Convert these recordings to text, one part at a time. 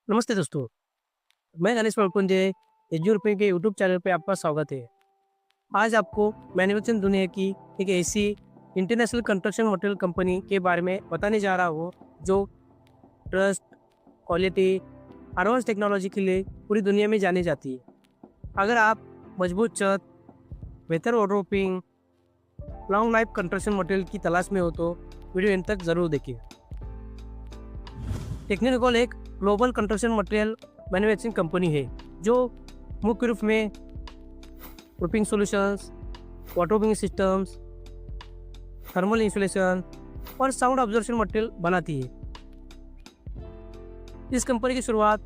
नमस्ते दोस्तों, मैं गणेश वड़कुंजे एज्यू रुपये के यूट्यूब चैनल पे आपका स्वागत है। आज आपको मैन्युफैक्चरिंग दुनिया की एक ऐसी इंटरनेशनल कंस्ट्रक्शन मटेरियल कंपनी के बारे में बताने जा रहा हूँ जो ट्रस्ट, क्वालिटी, एडवांस टेक्नोलॉजी के लिए पूरी दुनिया में जानी जाती है। अगर आप मजबूत छत, बेहतर waterproofing, long life construction material की तलाश में हो तो वीडियो एंड तक ज़रूर देखिए। टेक्निकल एक global construction material manufacturing company है जो मुख्य रूप में roofing solutions, waterproofing systems, thermal insulation और साउंड ऑब्जर्वेशन मटेरियल बनाती है। इस कंपनी की शुरुआत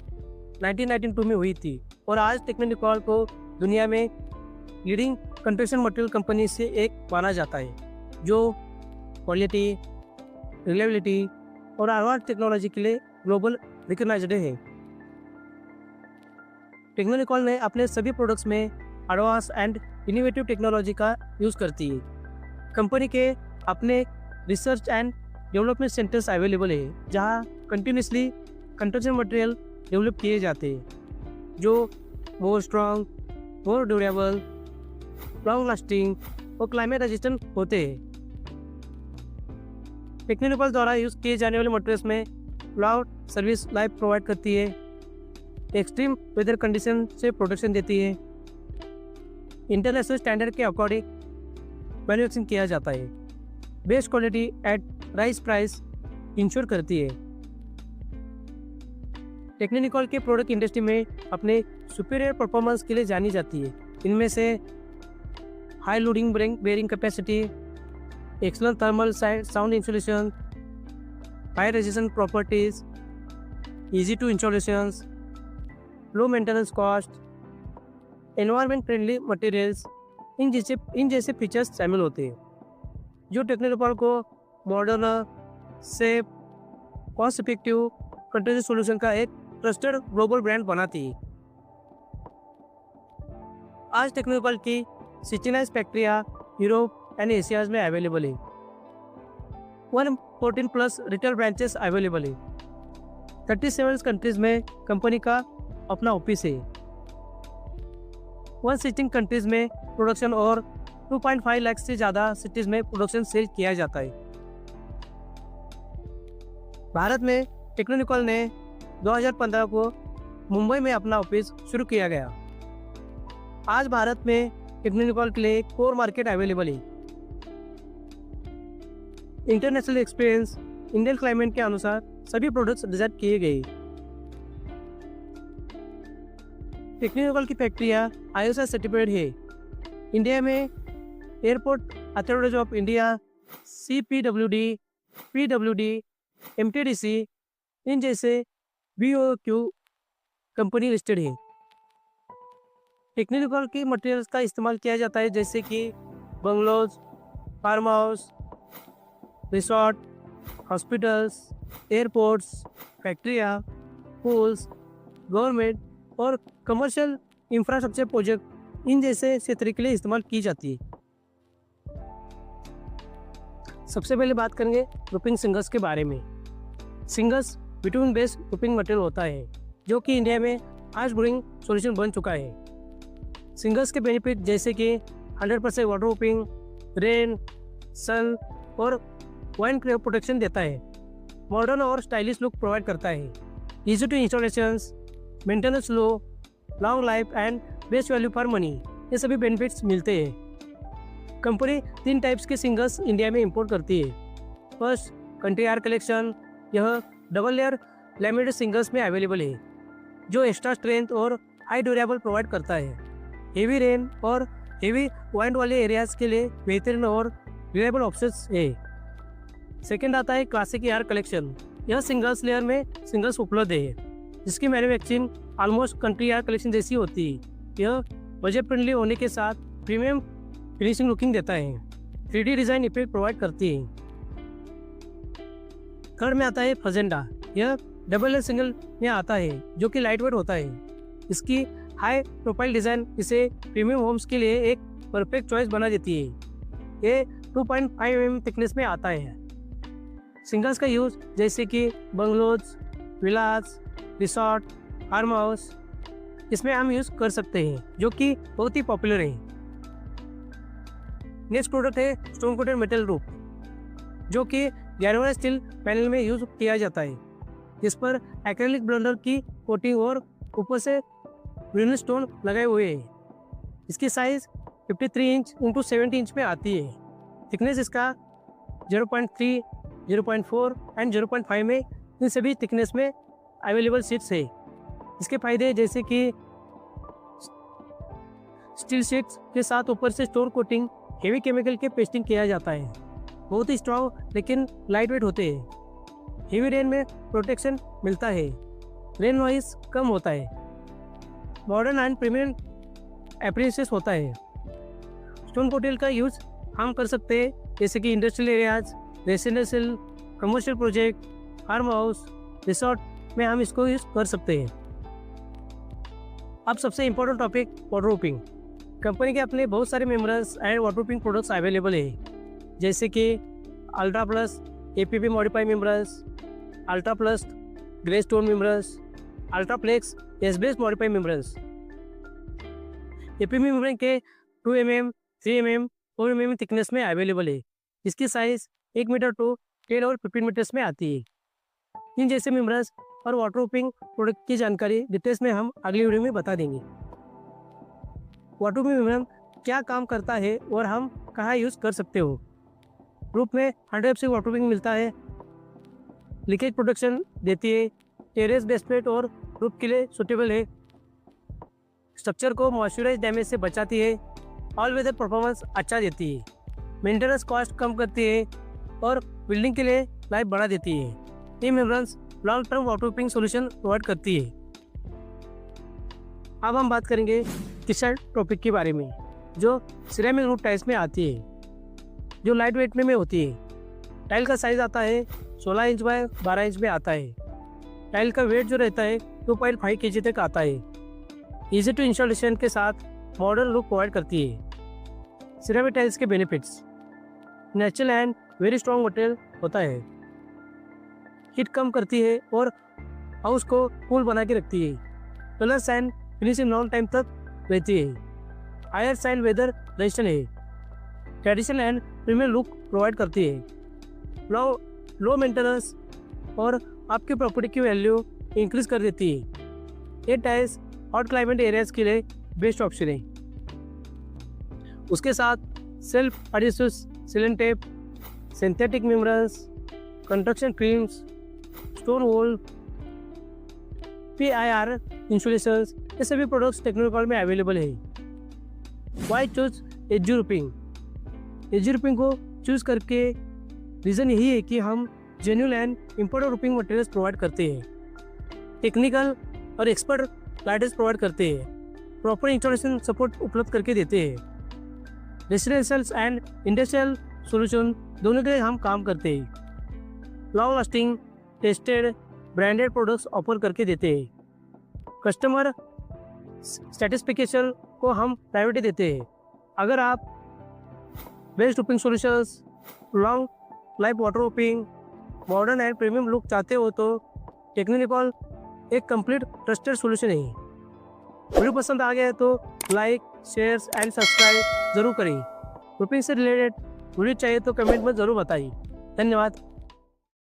1992 में हुई थी और आज टेक्निकल को दुनिया में लीडिंग कंस्ट्रक्शन मटेरियल कंपनी से एक माना जाता है जो क्वालिटी, रिलायबिलिटी और एडवांस टेक्नोलॉजी के लिए ग्लोबल रिकॉग्नाइज्ड है। टेक्निकल ने अपने सभी प्रोडक्ट्स में एडवांस एंड इनोवेटिव टेक्नोलॉजी का यूज़ करती है। कंपनी के अपने research and development centres available है जहां कंटिन्यूसली कंस्ट्रक्शन मटेरियल डेवलप किए जाते हैं जो मोर स्ट्रॉन्ग, मोर ड्यूरेबल, लॉन्ग लास्टिंग और क्लाइमेट रेजिस्टेंट होते हैं। टेक्निकल द्वारा यूज़ किए जाने वाले मटेरियल्स में क्लाउड सर्विस लाइफ प्रोवाइड करती है, एक्सट्रीम वेदर कंडीशन से प्रोटेक्शन देती है, इंटरनेशनल स्टैंडर्ड के अकॉर्डिंग मैन्युफैक्चरिंग किया जाता है, best quality eight rice price ensure करती है। टेक्निकल के प्रोडक्ट इंडस्ट्री में अपने सुपीरियर परफॉर्मेंस के लिए जानी जाती है। इनमें से high loading bearing capacity, excellent thermal sound insulation, high resistance properties, easy to installations, low maintenance cost, environment friendly materials, इन जैसे फीचर्स शामिल होते हैं जो टेक्निकल को modern, safe, cost effective construction solution का एक ट्रस्टेड ग्लोबल ब्रांड बनाती है। आज टेक्निकल की 69 फैक्ट्रियाँ यूरोप एंड एशिया में अवेलेबल है। 114 प्लस रिटेल ब्रांचेस अवेलेबल है। 37 कंट्रीज में कंपनी का अपना ऑफिस है। 116 कंट्रीज में प्रोडक्शन और 2.5 लाख से ज़्यादा सिटीज में प्रोडक्शन सेल किया जाता है। भारत में टेक्निकल ने 2015 को मुंबई में अपना ऑफिस शुरू किया गया। आज भारत में टेक्निकल के लिए कोर मार्केट अवेलेबल है। इंटरनेशनल एक्सपीरियंस, इंडियन क्लाइमेट के अनुसार सभी प्रोडक्ट्स डिजाइन किए गए। टेक्निकल की फैक्ट्रियाँ ISO सर्टिफाइड है। इंडिया में airport authority of India, CPWD, PWD, MTDC इन जैसे BOQ कंपनी लिस्टेड है। टेक्निकल के मटेरियल्स का इस्तेमाल किया जाता है जैसे कि bungalows, farm house, resort, hospitals, airports, फैक्ट्रियाँ, पूल्स, गवर्नमेंट और कमर्शियल इंफ्रास्ट्रक्चर प्रोजेक्ट इन जैसे क्षेत्र के लिए इस्तेमाल की जाती है। सबसे पहले बात करेंगे रूफिंग सिंगल्स के बारे में। Singles between based roofing material होता है जो कि इंडिया में आज ग्रोइंग सॉल्यूशन बन चुका है। सिंगल्स के बेनिफिट जैसे कि 100% वाटरप्रूफिंग, रेन, सन और वाइंड प्रोटेक्शन देता है, मॉडर्न और स्टाइलिश लुक प्रोवाइड करता है, easy to installations, maintenance low, long life and best value for money, ये सभी बेनिफिट्स मिलते हैं। कंपनी 3 टाइप्स के सिंगल्स इंडिया में इंपोर्ट करती है। फर्स्ट, कंट्री आर कलेक्शन, यह डबल लेयर लैमिनेटेड सिंगल्स में अवेलेबल है जो एक्स्ट्रा स्ट्रेंथ और हाई ड्यूरेबल प्रोवाइड करता है। हेवी रेन और हेवी वाइंड वाले एरियाज के लिए बेहतरीन और रिलायबल ऑप्शंस है। सेकेंड आता है क्लासिक एयर कलेक्शन, यह सिंगल्स लेयर में सिंगल्स उपलब्ध है जिसकी manufacturing almost country air collection जैसी होती है। यह बजट फ्रेंडली होने के साथ प्रीमियम फिनिशिंग लुकिंग देता है, 3D डिज़ाइन इफेक्ट प्रोवाइड करती है। थर्ड में आता है फजेंडा, यह डबल लेयर सिंगल में आता है जो कि लाइट वेट होता है। इसकी हाई प्रोफाइल डिज़ाइन इसे प्रीमियम होम्स के लिए एक परफेक्ट चॉइस बना देती है। ये 2.5 mm थिकनेस में आता है। सिंगल्स का यूज़ जैसे कि बंगलोज, विलास, रिसॉर्ट, फार्म हाउस, इसमें हम यूज़ कर सकते हैं, जो कि बहुत ही पॉपुलर है। नेक्स्ट प्रोडक्ट है स्टोन कोटेड मेटल रूफ, जो कि गैल्वेनाइज स्टील पैनल में यूज़ किया जाता है, जिस पर एक्रेलिक ब्लेंडर की कोटिंग और ऊपर से ग्रेनाइट स्टोन लगाए हुए हैं। इसकी साइज़ 53 इंच इंटू 70 इंच में आती है। थिकनेस इसका 0.3, 0.4 एंड 0.5 में, इन सभी थिकनेस में अवेलेबल शीट्स है। इसके फायदे जैसे कि स्टील शीट्स के साथ ऊपर से स्टोन कोटिंग, हेवी केमिकल के पेस्टिंग किया जाता है, बहुत ही स्ट्रॉन्ग लेकिन लाइट वेट होते हैं। हेवी रेन में प्रोटेक्शन मिलता है, रेन नॉइस कम होता है, मॉडर्न एंड प्रीमियम एप्रियंसेस होता है। स्टोन कोटेड का यूज़ हम कर सकते हैं जैसे कि industrial areas, residential, commercial project, farm house, resort में हम इसको यूज़ कर सकते हैं। अब सबसे इम्पोर्टेंट टॉपिक वाटरप्रूफिंग। कंपनी के अपने बहुत सारे membranes and waterproofing products available है, जैसे कि ultra plus APP modified membranes, ultra plus grey stone membranes, ultra flex SBS modified membranes. APP membrane के 2 mm, 3 mm, 4 mm थिकनेस में अवेलेबल है। इसकी साइज़ 1 मीटर टू 10 और 15 मीटर्स में आती है। इन जैसे मेम्बर्स और वाटरप्रूफिंग प्रोडक्ट की जानकारी डिटेल्स में हम अगली वीडियो में बता देंगे। वाटरप्रूफिंग मेम्बर क्या काम करता है और हम कहाँ यूज़ कर सकते हो। रूफ में 100% वाटरप्रूफिंग मिलता है, लीकेज प्रोटेक्शन देती है, टेरेस बेसमेंट और रूफ के लिए सूटेबल है, स्ट्रक्चर को मॉइस्चराइज डैमेज से बचाती है, ऑल वेदर परफॉर्मेंस अच्छा देती है, मेंटेनेंस कॉस्ट कम करती है और बिल्डिंग के लिए लाइफ बढ़ा देती है। ये members long term waterproofing solution provide करती है। अब हम बात करेंगे तीसरा टॉपिक के बारे में, जो सिरेमिक रूफ टाइल्स में आती है, जो लाइट वेट में होती है। टाइल का साइज़ आता है 16 इंच बाय 12 इंच में आता है। टाइल का वेट जो रहता है 2.5 kg तक आता है। ईजी टू इंस्टॉलेशन के साथ मॉडर्न लुक प्रोवाइड करती है। सिरेमिक टाइल्स के benefits: natural and very strong material होता है, हीट कम करती है और हाउस को कूल बना के रखती है, colours and finishing long time तक रहती है, हायर साइल वेदर रेजिस्टेंट है, traditional and premium look provide करती है, लो मेंटेनेंस और आपकी प्रॉपर्टी की वैल्यू इंक्रीज कर देती है। ये टाइल्स हॉट क्लाइमेट एरियाज के लिए बेस्ट ऑप्शन है। उसके साथ self adhesive sealant tape, synthetic members, construction films, stone wall, PIR insulations, ये सभी प्रोडक्ट्स टेक्निकल में अवेलेबल है। वाई चूज एजी रूफिंग? एजी रूफिंग को चूज़ करके रीज़न यही है कि हम genuine and imported roofing materials provide करते हैं, टेक्निकल और एक्सपर्ट गाइडेंस प्रोवाइड करते हैं, प्रॉपर इंस्टॉलेशन सपोर्ट उपलब्ध करके देते हैं। रेसिडेंशियल एंड इंडस्ट्रियल सॉल्यूशन दोनों के लिए हम काम करते हैं। Long lasting, tested, branded products offer करके देते हैं। कस्टमर सेटिस्फिकेशन को हम प्रायोरिटी देते हैं। अगर आप best roofing solutions, long life waterproofing, modern and premium look चाहते हो तो टेक्निकल एक कंप्लीट ट्रस्टेड सॉल्यूशन है। वीडियो पसंद आ गया है तो लाइक, शेयर एंड सब्सक्राइब जरूर करें। रूफिंग से रिलेटेड वीडियो चाहिए तो कमेंट में ज़रूर बताइए। धन्यवाद।